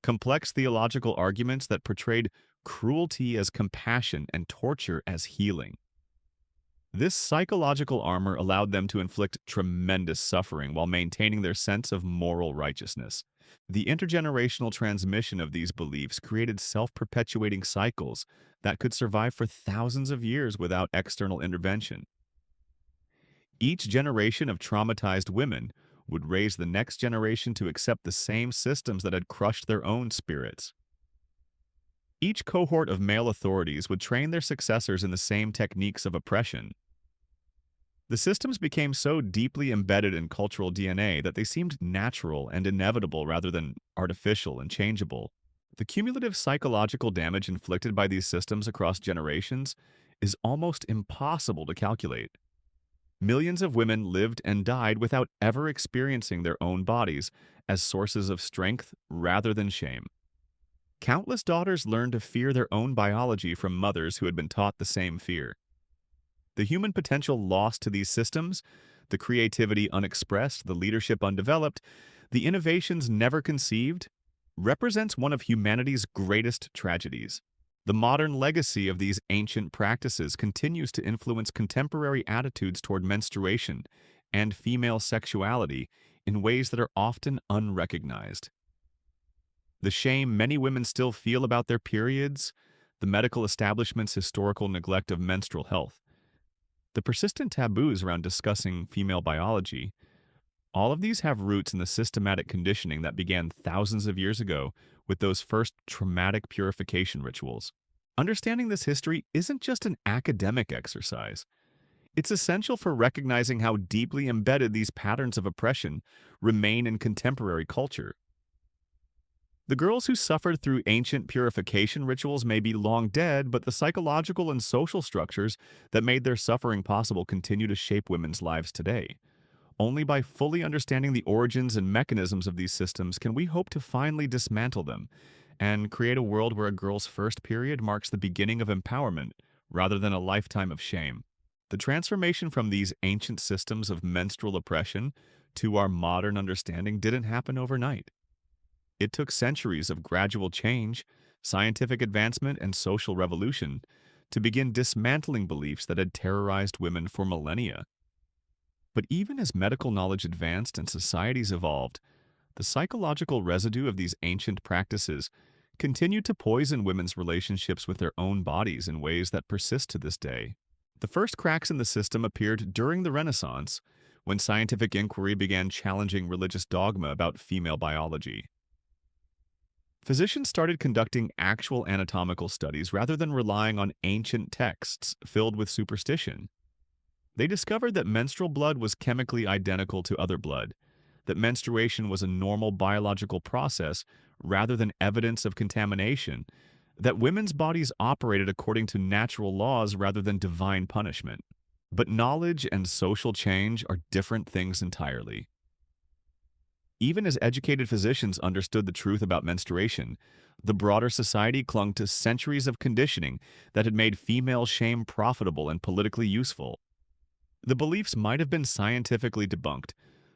complex theological arguments that portrayed cruelty as compassion and torture as healing. This psychological armor allowed them to inflict tremendous suffering while maintaining their sense of moral righteousness. The intergenerational transmission of these beliefs created self-perpetuating cycles that could survive for thousands of years without external intervention. Each generation of traumatized women would raise the next generation to accept the same systems that had crushed their own spirits. Each cohort of male authorities would train their successors in the same techniques of oppression. The systems became so deeply embedded in cultural DNA that they seemed natural and inevitable rather than artificial and changeable. The cumulative psychological damage inflicted by these systems across generations is almost impossible to calculate. Millions of women lived and died without ever experiencing their own bodies as sources of strength rather than shame. Countless daughters learned to fear their own biology from mothers who had been taught the same fear. The human potential lost to these systems, the creativity unexpressed, the leadership undeveloped, the innovations never conceived, represents one of humanity's greatest tragedies. The modern legacy of these ancient practices continues to influence contemporary attitudes toward menstruation and female sexuality in ways that are often unrecognized. The shame many women still feel about their periods, the medical establishment's historical neglect of menstrual health, the persistent taboos around discussing female biology, all of these have roots in the systematic conditioning that began thousands of years ago with those first traumatic purification rituals. Understanding this history isn't just an academic exercise. It's essential for recognizing how deeply embedded these patterns of oppression remain in contemporary culture. The girls who suffered through ancient purification rituals may be long dead, but the psychological and social structures that made their suffering possible continue to shape women's lives today. Only by fully understanding the origins and mechanisms of these systems can we hope to finally dismantle them and create a world where a girl's first period marks the beginning of empowerment rather than a lifetime of shame. The transformation from these ancient systems of menstrual oppression to our modern understanding didn't happen overnight. It took centuries of gradual change, scientific advancement, and social revolution to begin dismantling beliefs that had terrorized women for millennia. But even as medical knowledge advanced and societies evolved, the psychological residue of these ancient practices continued to poison women's relationships with their own bodies in ways that persist to this day. The first cracks in the system appeared during the Renaissance, when scientific inquiry began challenging religious dogma about female biology. Physicians started conducting actual anatomical studies rather than relying on ancient texts filled with superstition. They discovered that menstrual blood was chemically identical to other blood, that menstruation was a normal biological process rather than evidence of contamination, that women's bodies operated according to natural laws rather than divine punishment. But knowledge and social change are different things entirely. Even as educated physicians understood the truth about menstruation, the broader society clung to centuries of conditioning that had made female shame profitable and politically useful. The beliefs might have been scientifically debunked,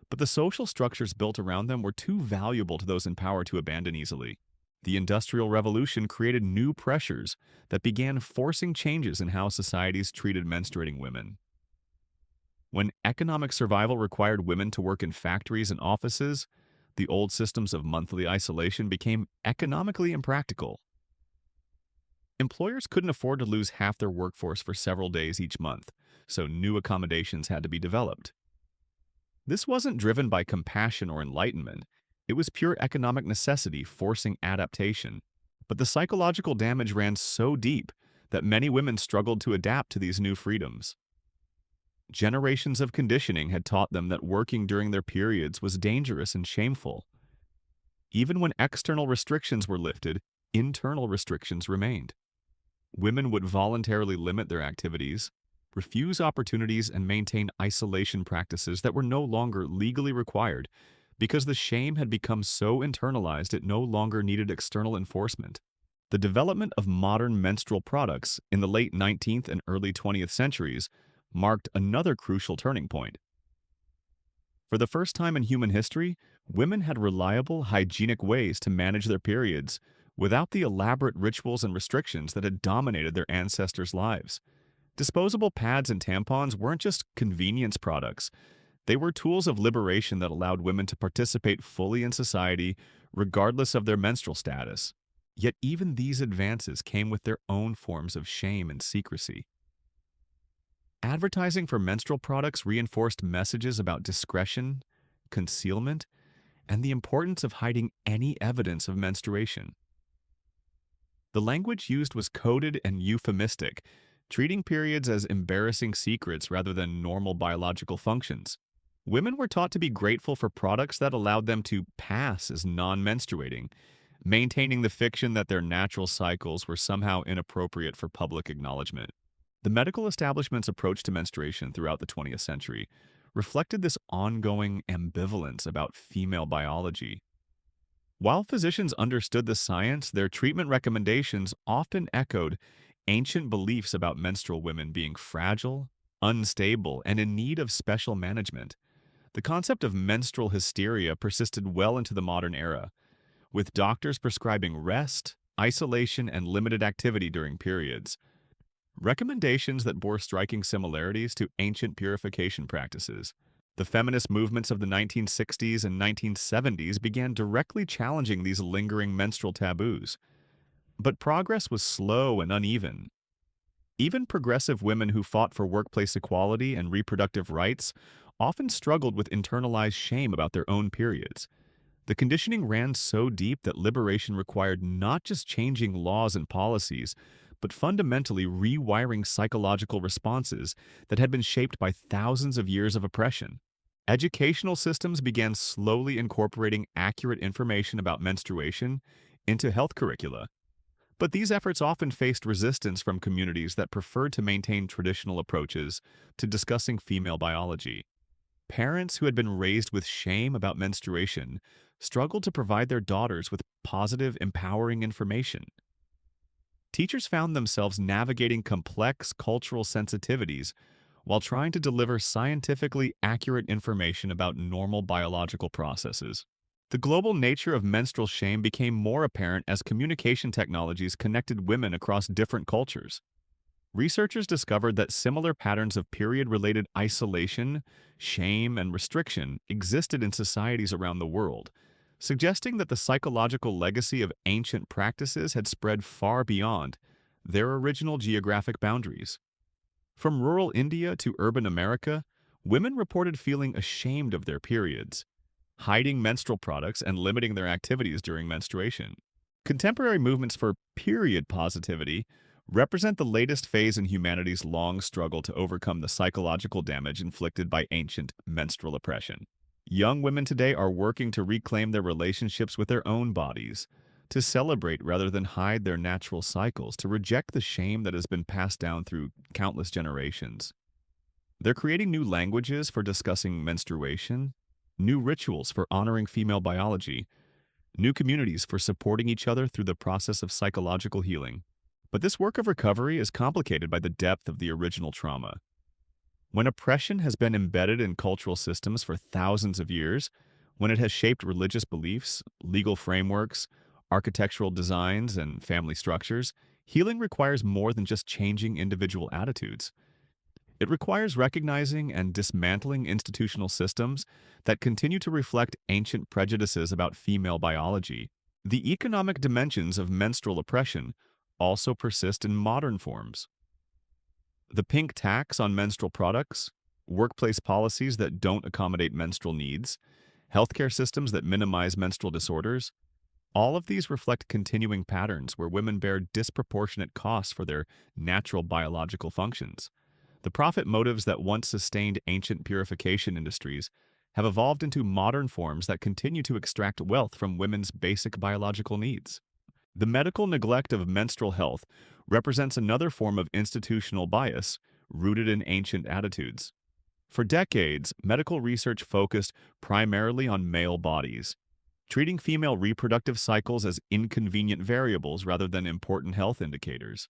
but the social structures built around them were too valuable to those in power to abandon easily. The Industrial Revolution created new pressures that began forcing changes in how societies treated menstruating women. When economic survival required women to work in factories and offices, the old systems of monthly isolation became economically impractical. Employers couldn't afford to lose half their workforce for several days each month, so new accommodations had to be developed. This wasn't driven by compassion or enlightenment. It was pure economic necessity forcing adaptation. But the psychological damage ran so deep that many women struggled to adapt to these new freedoms. Generations of conditioning had taught them that working during their periods was dangerous and shameful. Even when external restrictions were lifted, internal restrictions remained. Women would voluntarily limit their activities, refuse opportunities, and maintain isolation practices that were no longer legally required because the shame had become so internalized it no longer needed external enforcement. The development of modern menstrual products in the late 19th and early 20th centuries marked another crucial turning point. For the first time in human history, women had reliable, hygienic ways to manage their periods without the elaborate rituals and restrictions that had dominated their ancestors' lives. Disposable pads and tampons weren't just convenience products. They were tools of liberation that allowed women to participate fully in society, regardless of their menstrual status. Yet even these advances came with their own forms of shame and secrecy. Advertising for menstrual products reinforced messages about discretion, concealment, and the importance of hiding any evidence of menstruation. The language used was coded and euphemistic, treating periods as embarrassing secrets rather than normal biological functions. Women were taught to be grateful for products that allowed them to pass as non-menstruating, maintaining the fiction that their natural cycles were somehow inappropriate for public acknowledgement. The medical establishment's approach to menstruation throughout the 20th century reflected this ongoing ambivalence about female biology. While physicians understood the science, their treatment recommendations often echoed ancient beliefs about menstrual women being fragile, unstable, and in need of special management. The concept of menstrual hysteria persisted well into the modern era, with doctors prescribing rest, isolation, and limited activity during periods. Recommendations that bore striking similarities to ancient purification practices. The feminist movements of the 1960s and 1970s began directly challenging these lingering menstrual taboos. But progress was slow and uneven. Even progressive women who fought for workplace equality and reproductive rights often struggled with internalized shame about their own periods. The conditioning ran so deep that liberation required not just changing laws and policies, but fundamentally rewiring psychological responses that had been shaped by thousands of years of oppression. Educational systems began slowly incorporating accurate information about menstruation into health curricula. But these efforts often faced resistance from communities that preferred to maintain traditional approaches to discussing female biology. Parents who had been raised with shame about menstruation struggled to provide their daughters with positive, empowering information. Teachers found themselves navigating complex cultural sensitivities while trying to deliver scientifically accurate information about normal biological processes. The global nature of menstrual shame became more apparent as communication technologies connected women across different cultures. Researchers discovered that similar patterns of period-related isolation, shame, and restriction existed in societies around the world, suggesting that the psychological legacy of ancient practices had spread far beyond their original geographic boundaries. From rural India to urban America, women reported feeling ashamed of their periods, hiding menstrual products and limiting their activities during menstruation. Contemporary movements for period positivity represent the latest phase in humanity's long struggle to overcome the psychological damage inflicted by ancient menstrual oppression. Young women today are working to reclaim their relationships with their own bodies, to celebrate rather than hide their natural cycles, to reject the shame that has been passed down through countless generations. They're creating new languages for discussing menstruation, new rituals for honoring female biology, new communities for supporting each other through the process of psychological healing. But this work of recovery is complicated by the depth of the original trauma. When oppression has been embedded in cultural systems for thousands of years, when it has shaped religious beliefs, legal frameworks, architectural designs, and family structures, healing requires more than just changing individual attitudes. It requires recognizing and dismantling institutional systems that continue to reflect ancient prejudices about female biology. The economic dimensions of menstrual oppression also persist in modern forms. The pink tax on menstrual products, workplace policies that don't accommodate menstrual needs, healthcare systems that minimize menstrual disorders, all of these reflect continuing patterns where women bear disproportionate costs for their natural biological functions. The profit motives that once sustained ancient purification industries have evolved into modern forms that continue to extract wealth from women's basic biological needs. The medical neglect of menstrual health represents another form of institutional bias rooted in ancient attitudes. For decades, medical research focused primarily on male bodies, treating female reproductive cycles as inconvenient variables rather than important health indicators.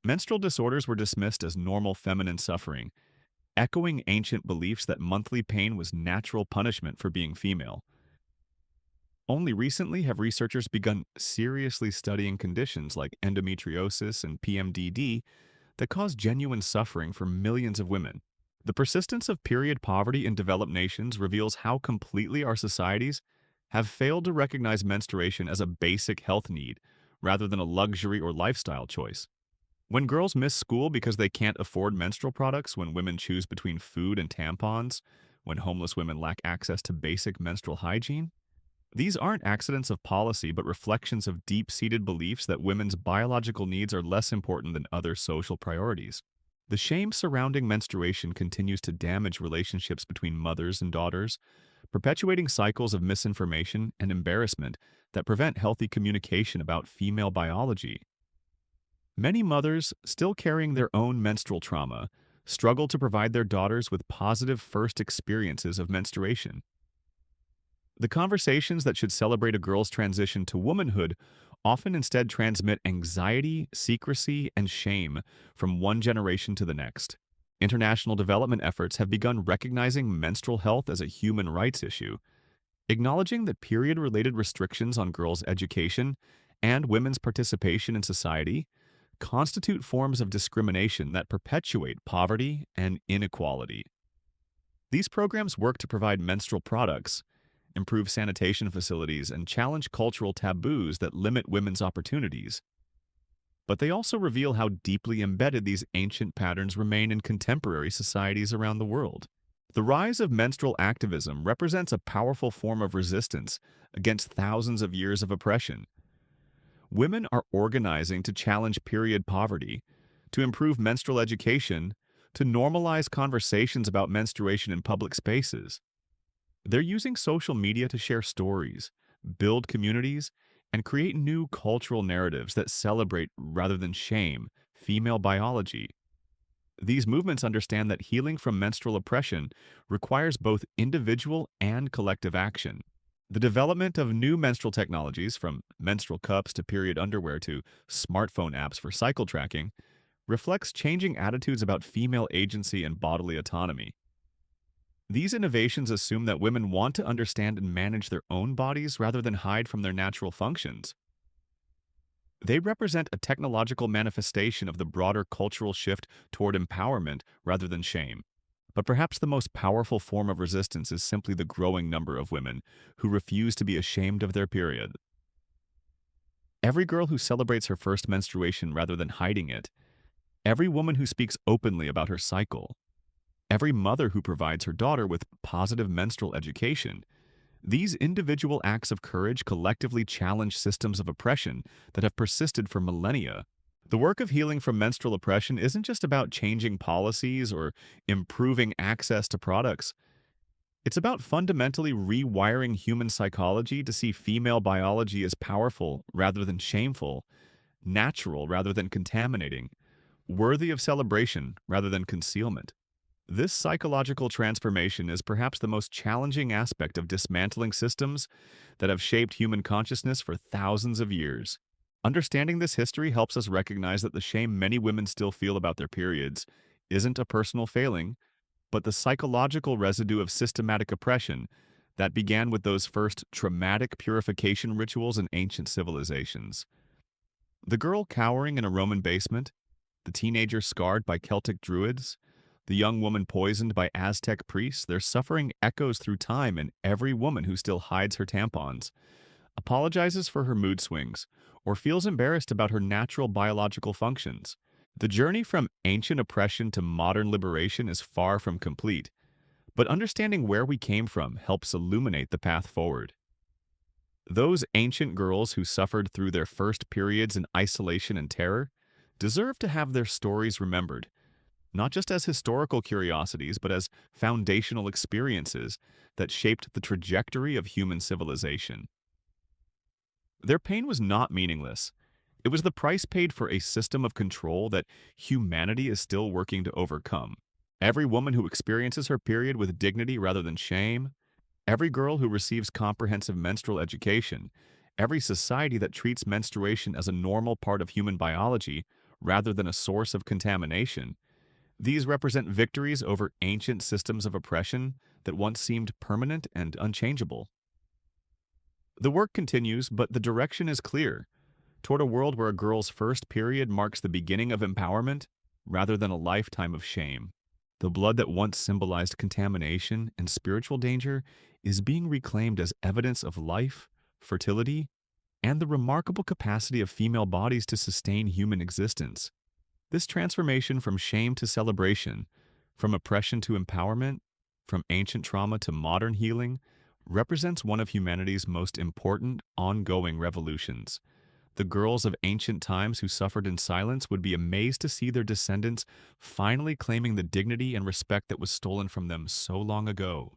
Menstrual disorders were dismissed as normal feminine suffering, echoing ancient beliefs that monthly pain was natural punishment for being female. Only recently have researchers begun seriously studying conditions like endometriosis and PMDD that cause genuine suffering for millions of women. The persistence of period poverty in developed nations reveals how completely our societies have failed to recognize menstruation as a basic health need rather than a luxury or lifestyle choice. When girls miss school because they can't afford menstrual products, when women choose between food and tampons, when homeless women lack access to basic menstrual hygiene, these aren't accidents of policy but reflections of deep-seated beliefs that women's biological needs are less important than other social priorities. The shame surrounding menstruation continues to damage relationships between mothers and daughters, perpetuating cycles of misinformation and embarrassment that prevent healthy communication about female biology. Many mothers, still carrying their own menstrual trauma, struggle to provide their daughters with positive first experiences of menstruation. The conversations that should celebrate a girl's transition to womanhood often instead transmit anxiety, secrecy, and shame from one generation to the next. International development efforts have begun recognizing menstrual health as a human rights issue, acknowledging that period-related restrictions on girls' education and women's participation in society constitute forms of discrimination that perpetuate poverty and inequality. These programs work to provide menstrual products, improve sanitation facilities, and challenge cultural taboos that limit women's opportunities. But they also reveal how deeply embedded these ancient patterns remain in contemporary societies around the world. The rise of menstrual activism represents a powerful form of resistance against thousands of years of oppression. Women are organizing to challenge period poverty, to improve menstrual education, to normalize conversations about menstruation in public spaces. They're using social media to share stories, build communities, and create new cultural narratives that celebrate rather than shame female biology. These movements understand that healing from menstrual oppression requires both individual and collective action. The development of new menstrual technologies, from menstrual cups to period underwear to smartphone apps for cycle tracking, reflects changing attitudes about female agency and bodily autonomy. These innovations assume that women want to understand and manage their own bodies rather than hide from their natural functions. They represent a technological manifestation of the broader cultural shift toward empowerment rather than shame. But perhaps the most powerful form of resistance is simply the growing number of women who refuse to be ashamed of their period. Every girl who celebrates her first menstruation rather than hiding it, every woman who speaks openly about her cycle, every mother who provides her daughter with positive menstrual education, these individual acts of courage collectively challenge systems of oppression that have persisted for millennia. The work of healing from menstrual oppression isn't just about changing policies or improving access to products. It's about fundamentally rewiring human psychology to see female biology as powerful rather than shameful, natural rather than contaminating, worthy of celebration rather than concealment. This psychological transformation is perhaps the most challenging aspect of dismantling systems that have shaped human consciousness for thousands of years. Understanding this history helps us recognize that the shame many women still feel about their periods isn't a personal failing, but the psychological residue of systematic oppression that began with those first traumatic purification rituals in ancient civilizations. The girl cowering in a Roman basement, The teenager scarred by Celtic druids, the young woman poisoned by Aztec priests, their suffering echoes through time, and every woman who still hides her tampons, apologizes for her mood swings, or feels embarrassed about her natural biological functions. The journey from ancient oppression to modern liberation is far from complete, but understanding where we came from helps illuminate the path forward. Those ancient girls who suffered through their first periods in isolation and terror deserve to have their stories remembered, not just as historical curiosities, but as foundational experiences that shaped the trajectory of human civilization. Their pain was not meaningless. It was the price paid for a system of control that humanity is still working to overcome. Every woman who experiences her period with dignity rather than shame, every girl who receives comprehensive menstrual education, every society that treats menstruation as a normal part of human biology rather than a source of contamination, these represent victories over ancient systems of oppression that once seemed permanent and unchangeable. The work continues, but the direction is clear, toward a world where a girl's first period marks the beginning of empowerment rather than a lifetime of shame. The blood that once symbolized contamination and spiritual danger is being reclaimed as evidence of life, fertility, and the remarkable capacity of female bodies to sustain human existence. This transformation from shame to celebration, from oppression to empowerment, from ancient trauma to modern healing, represents one of humanity's most important ongoing revolutions. The girls of ancient times who suffered in silence would be amazed to see their descendants finally claiming the dignity and respect that was stolen from them so long ago.